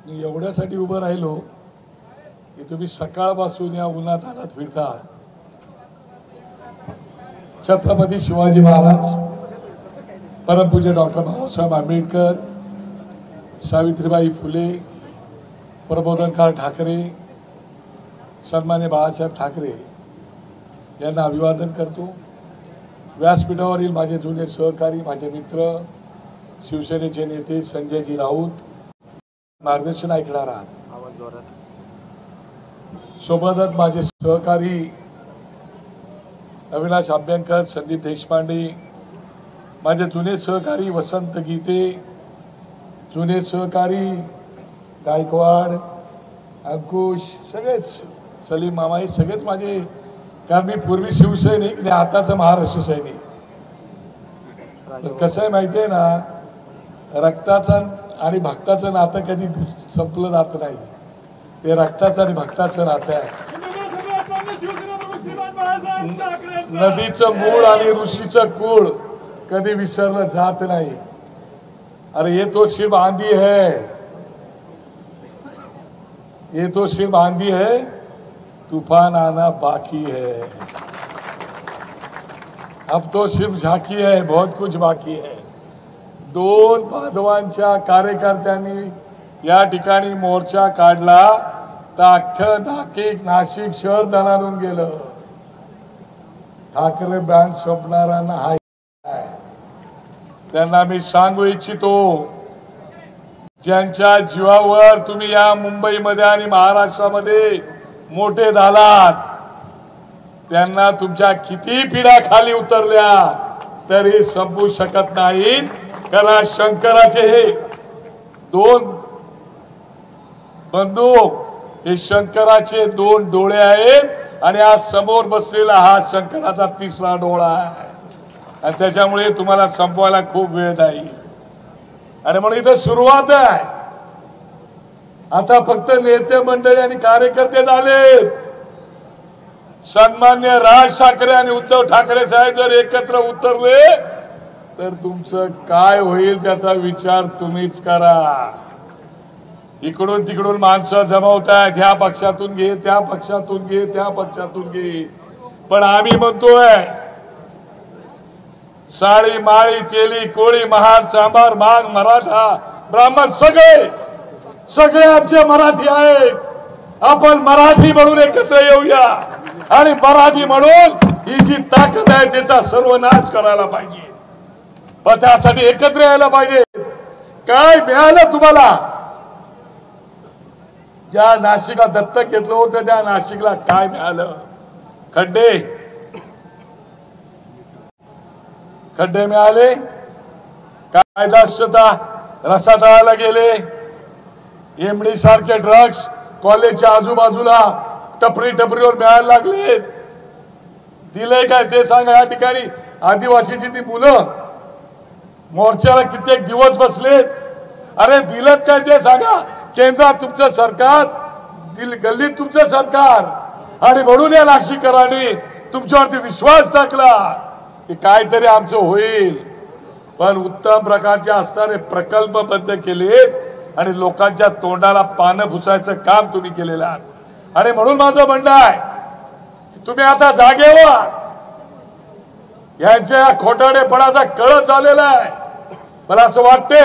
मी एवढ्यासाठी उभं राहिलो की तुम्ही सकाळपासून या उन्हात आणत फिरता। छत्रपती शिवाजी महाराज, परमपूज्य डॉक्टर बाबासाहेब आंबेडकर, सावित्रीबाई फुले, प्रबोधनकार ठाकरे, सन्मान्य बाळासाहेब ठाकरे यांना अभिवादन करतो। व्यासपीठावरील माझे जुने सहकारी, माझे मित्र, शिवसेनेचे नेते संजयजी राऊत मार्गदर्शन ऐकणार आहात। सोबतच माझे सहकारी अविनाश अभ्यंकर, संदीप देशपांडे, माझे जुने सहकारी वसंत गीते, जुने सहकारी गायकवाड, अंकुश, सगळेच सलीम मामा, हे सगळेच माझे, कारण मी पूर्वी शिवसैनिक आणि आताचा महाराष्ट्र सैनिक। कसं आहे माहिती आहे ना, रक्ताचं आणि भक्ताचं नातं कधी संपलं जात नाही। ते रक्ताचं आणि भक्ताचं नातं आहे। नदीचं मूळ आणि ऋषीचं कुळ कधी विसरलं जात नाही। अरे ये तो शिव आंधी है, ये तो शिव आंधी है, तूफान आना बाकी है। अब तो शिव झाकी है, बहुत कुछ बाकी है। दोन बांधवांच्या कार्यकर्त्यांनी या ठिकाणी मोर्चा काढला तर अख्खं नाशिक शहर दणाणून गेलं। ठाकरे ब्रँड स्वप्नारांना हाय, त्यांना मी सांगू इच्छितो, ज्यांच्या जीवावर तुम्ही या मुंबईमध्ये आणि महाराष्ट्रामध्ये मोठे झालात, त्यांना तुमच्या किती पिढ्या खाली उतरल्या तरी संपू शकत नाहीत। कारण शंकराचे हे दोन बंदूक, हे शंकराचे दोन डोळे आहेत आणि आज समोर बसलेला हा शंकराचा तिसरा डोळा आहे। आणि त्याच्यामुळे तुम्हाला संपवायला खूप वेळ जाईल। आणि म्हणून इथं सुरुवात आहे। आता फक्त नेते मंडळी आणि कार्यकर्ते झालेत। सन्मान्य राज ठाकरे आणि उद्धव ठाकरे साहेब जर एकत्र उतरले तर तुमचं काय होईल त्याचा विचार तुम्हीच करा। इकडून तिकडून माणसं जमवतायत, ह्या पक्षातून घे, त्या पक्षातून घे, त्या पक्षातून घे, पण आम्ही म्हणतोय साळी माळी तेली कोळी महार चांभार माग मराठा ब्राह्मण सगळे आमचे मराठी आहेत। आपण मराठी म्हणून एकत्र येऊया आणि मराठी म्हणून ही जी ताकद आहे त्याचा सर्वनाश करायला पाहिजे। पण त्यासाठी एकत्र यायला पाहिजे। काय मिळालं तुम्हाला? ज्या नाशिकला दत्तक घेतलं होतं त्या नाशिकला काय मिळालं? खड्डे मिळाले, कायदा रसातळाला गेले, एमडी सारखे ड्रग्स कॉलेजच्या आजूबाजूला टपरीवर मिळायला लागले। दिलंय काय ते सांगा। या ठिकाणी आदिवासीची ती मुलं मोर्चाला कित्येक दिवस बसलेत। अरे दिलं काय ते सांगा। केंद्रात तुमचं सरकार, गल्लीत तुमचं सरकार, आणि म्हणून या नाशिककरांनी तुमच्यावरती विश्वास टाकला की काहीतरी आमचं होईल। पण उत्तम प्रकारचे असणारे प्रकल्प बंद केलेत आणि लोकांच्या तोंडाला पानं पुसायचं काम तुम्ही केलेलं आहात। आणि म्हणून माझं म्हणणं आहे की तुम्ही आता जागे व्हा। यांच्या खोटारडेपणाचा कळस आलेला आहे। मला असं वाटते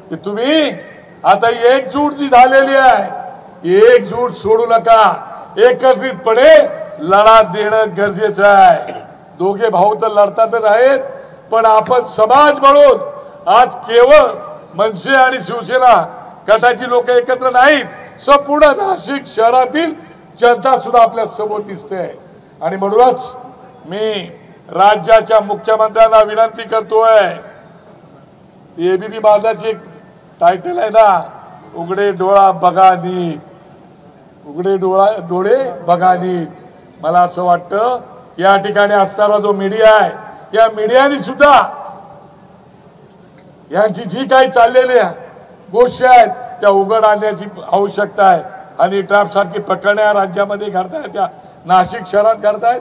की तुम्ही आता एकजूट जी झालेली आहे, एकजूट सोडू नका। एकत्रितपणे लढा देणं गरजेचं आहे। दोघे भाऊ तर लढतातच आहेत, पण आपण समाज म्हणून आज केवळ मनसे आणि शिवसेना गटाची लोक एकत्र नाहीत, संपूर्ण नाशिक शहरातील जनता सुद्धा आपल्या समोर दिसते। आणि म्हणूनच मी राज्याच्या मुख्यमंत्र्यांना विनंती करतोय, एबीपी माझाची एक टायटल आहे ना, उघडे डोळा बघा नीट, उघडे डोळे बघा नीट। मला असं वाटतं या ठिकाणी असणारा जो मीडिया आहे, या मीडियाने सुद्धा यांची जी काही चाललेल्या गोष्टी आहेत त्या उघड आणण्याची आवश्यकता आहे। आणि ट्रॅप सारखी प्रकरणे राज्यामध्ये घडतायत, त्या नाशिक शहरात घडतायत।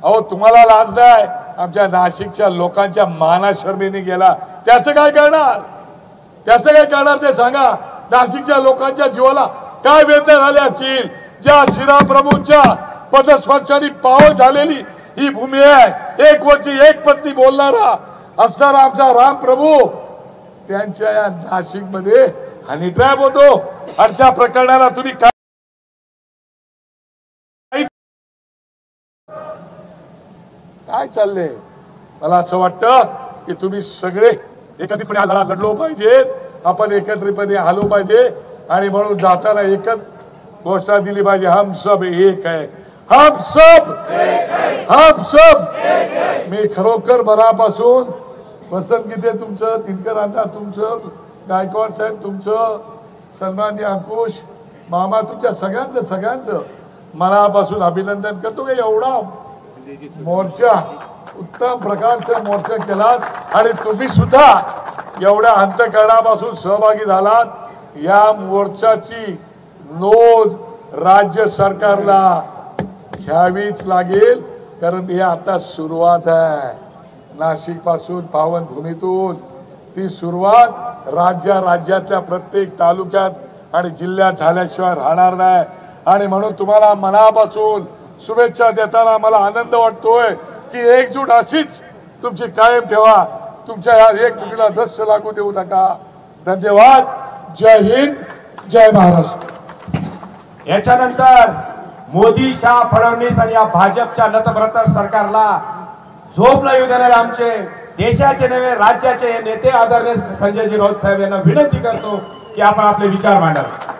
अहो तुम्हाला लाज नाही? आमच्या नाशिकच्या लोकांच्या मानाशर्मेने गेला, त्याचं काय करणार? त्याचं काय करणार ते सांगा। नाशिकच्या लोकांच्या जीवाला काय वेदना झाल्या असतील, ज्या श्रीरामप्रभूंच्या पदस्पर्शाने पावन झालेली ही भूमी आहे, एक वर्षी एक पत्नी बोलणारा असणारा आमचा राम प्रभू, त्यांच्या या नाशिक मध्ये हनी ट्रॅप होतो आणि त्या प्रकरणाला तुम्ही काय चाललंय? मला असं वाटतं की तुम्ही सगळे एकत्रितपणे हा लढा लढलो पाहिजेत, आपण एकत्रितपणे आलो पाहिजे आणि म्हणून जाताना एकच घोषणा दिली पाहिजे, हम सब एक है, हम सब मी खरोखर मनापासून पसंतगीते तुमचं, दिनकर अण्णा तुमचं, गायकवाड साहेब तुमचं, सन्माननीय अंकुश मामा तुमच्या सगळ्यांचं मनापासून अभिनंदन करतो की एवढा मोर्चा उत्तम प्रकारचा मोर्चा केलात आणि तुम्ही सुद्धा एवढ्या अंतःकरणापासून सहभागी झालात। या मोर्चाची नोंद राज्य सरकारला घ्यावीच लागेल, कारण हे आता सुरुवात आहे। नाशिक पासून पावनभूमीतून ती सुरुवात राज्यातल्या प्रत्येक तालुक्यात आणि जिल्ह्यात झाल्याशिवाय राहणार नाही आणि म्हणून तुम्हाला मनापासून शुभेच्छा देताना मला आनंद वाटतोय की एकजूट अशीच तुमची कायम ठेवा, तुमच्या या एकजुटीला दस्त लागू देऊ नका। धन्यवाद। जय हिंद, जय महाराष्ट्र। याच्यानंतर मोदी, शाह, फडणवीस आणि या भाजपच्या नतभ्रष्ट सरकारला झोप येऊ देणारे आमचे देशाचे नव्हे राज्याचे नेते आदरणीय संजयजी राऊत साहेब यांना विनंती करतो की आपण आपले विचार मांडावे।